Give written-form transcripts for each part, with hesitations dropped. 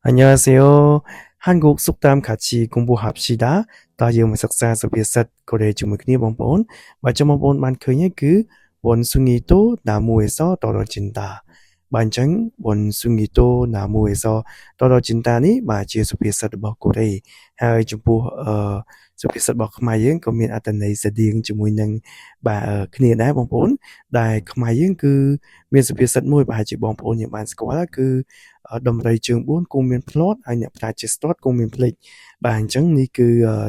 안녕하세요. 한국 속담 같이 공부합시다. 다이어트 석사 서비스 고래 주무기니 본본 맞점 본만 그의 그 원숭이도 나무에서 떨어진다. 만정 원숭이도 나무에서 떨어진다니 맞지 서비스 고래 hai jumpu 서비스ខ្មែរយើង ក៏មានអត្ថន័យស្តៀងជាមួយនឹងបាទគ្នាដែរបងប្អូនដែលខ្មែរយើងគឺមានសុភាសិតមួយប្រហែលជាបងប្អូនយើងបានស្គាល់គឺដំរីជើង4គង់មានភ្លាត់ហើយអ្នកប្រាជ្ញចេះស្ទាត់គង់មានភ្លេចបាទអញ្ចឹងនេះគឺ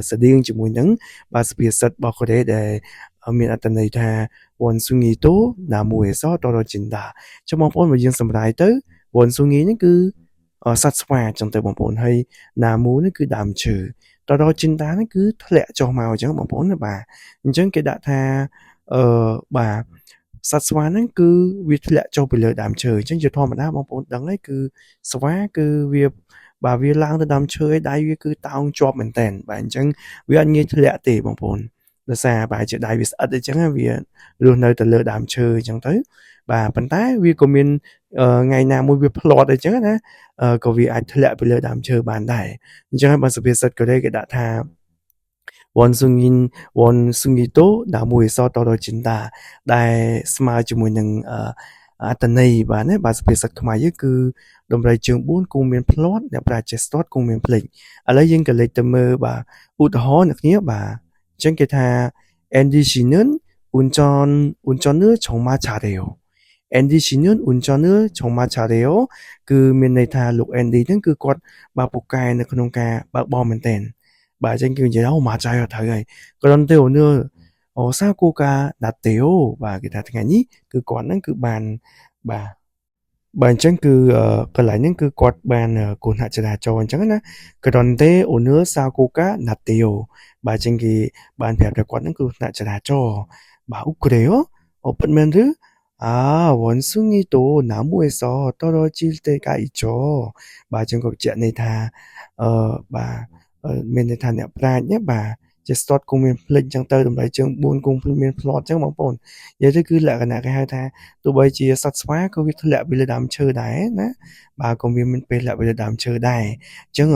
ស្តៀងជាមួយនឹងបាទសុភាសិតរបស់កូរ៉េដែលមានអត្ថន័យថាវ៉ុនស៊ូងីតូណាមួយអសតរចិនដាចុះបងប្អូនបើយើងសម្រាយទៅវ៉ុនស៊ូងីនេះគឺសត្វស្វាអញ្ចឹងទៅបងប្អូនហើយណាមួយនេះគឺដើមឈើតរចិនដានេះគឺធ្លាក់ចុះមកអញ្ចឹងបងប្អូនណាបាទអញ្ចឹងគេដាក់ថាបាទសត្វស្វាហ្នឹងគឺវាធ្លាក់ចុះពីលើដើមឈើអញ្ចឹងជាធម្មតាបងប្អូនដឹងហើយគឺស្វាគឺវាបាទវាឡើងទៅដើមឈើឯដៃវាគឺតោងជាប់មែនតើបាទអញ្ចឹងវាអត់ងាយធ្លាក់ទេបងប្អូនដោយសារបែរជាដៃវាស្អិតអញ្ចឹងវារស់នៅទៅលើដើមឈើអញ្ចឹងទៅបាទប៉ុន្តែវាក៏មានថ្ងៃណាមួយវាផ្លាត់អញ្ចឹងណាក៏វាអាចធ្លាក់ពីលើដើមឈើបានដែរអញ្ចឹងហើយបើសុភាសិតកូរ៉េគេដាក់ថា원숭이도 나무에서 떨어진다 ដែលស្មើជាមួយនឹងអត្ថន័យបាទណាបាទសុភាសិតខ្មែរយើងគឺដំរីជើង4គង់មានភ្លាត់អ្នកប្រាជ្ញចេះស្ទាត់គង់មានភ្លេចឥឡូវយើងក៏លេចទៅមើលបាទឧទាហរណ៍អ្នកគ្នាបាទអញ្ចឹងគេថា 앤디 씨는 운전을 정말 잘해요. 앤디 씨는 운전을 정말 잘해요. គឺមានន័យថាលោក Andy ហ្នឹងគឺគាត់បើពូកែនៅក្នុងការបើកបរមែនទែនបាទអញ្ចឹងគឺនិយាយអូ맞아요ត្រូវហើយ그런데 오늘 사고가 났대요 បាទគេថាថ្ងៃនេះគឺគាត់ហ្នឹងគឺបានបាទអញ្ចឹងគឺកន្លែងហ្នឹងគឺគាត់បានគ្រោះថ្នាក់ចរាចរណ៍អញ្ចឹងណា 그런데 오늘 사고가 났대요 បាទអញ្ចឹងគេបានប្រាប់ថាគាត់ហ្នឹងគ្រោះថ្នាក់ចរាចរណ៍បាទ그래요?ពិតមែនឬ원숭이도 나무에서 떨어질 때가 있죠 បាទអញ្ចឹងក៏បញ្ជាក់ន័យថាបាទមានន័យថាអ្នកប្រាជ្ញណាបាទជាស្ទាត់គង់មានភ្លេចអញ្ចឹងទៅតម្លៃជើង4គង់មានភ្លាត់អញ្ចឹងបងប្អូននិយាយទៅគឺលក្ខណៈគេហៅថាទោះបីជាសត្វស្វាក៏វាធ្លាក់ពីលើដើមឈើដែរណាបាទក៏វាមានពេលធ្លាក់ពីលើដើមឈើដែរអញ្ចឹង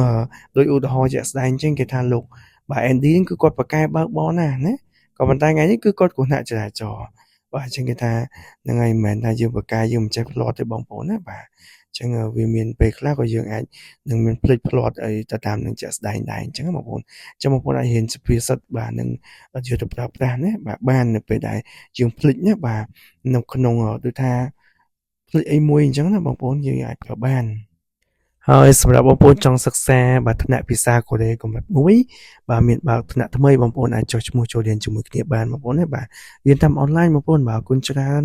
ដោយឧទាហរណ៍ជាក់ស្ដែងអញ្ចឹងគេថាលោកបាទ Andy គឺគាត់ប្រកែបើកបរណាក៏ប៉ុន្តែថ្ងៃនេះគឺគាត់គ្រោះថ្នាក់ចរាចរណ៍បាទអញ្ចឹងគេថាហ្នឹងហើយមិនមែនថាយើងប្រកែយើងមិនចេះភ្លាត់ទេបងប្អូនណាបាទអញ្ចឹងវាមានពេលខ្លះក៏យើងអាចនឹងមានភ្លេចភ្លាត់អីទៅតាមនឹងជាក់ស្ដែងដែរអញ្ចឹងបងប្អូនអញ្ចឹងបងប្អូនអាចរៀនសុភាសិតបាទនឹងយកទៅប្រើប្រាស់ណាបាទបាននៅពេលដែលយើងភ្លេចណាបាទនៅក្នុងដូចថាភ្លេចអីមួយអញ្ចឹងណាបងប្អូនយើងអាចប្រើបានហើយសម្រាប់បងប្អូនចង់សិក្សាបាទថ្នាក់ភាសាកូរ៉េកម្រិត1បាទមានបើកថ្នាក់ថ្មីបងប្អូនអាចចុះឈ្មោះចូលរៀនជាមួយគ្នាបានបងប្អូនណាបាទរៀនតាមអនឡាញបងប្អូនបាទអរគុណច្រើន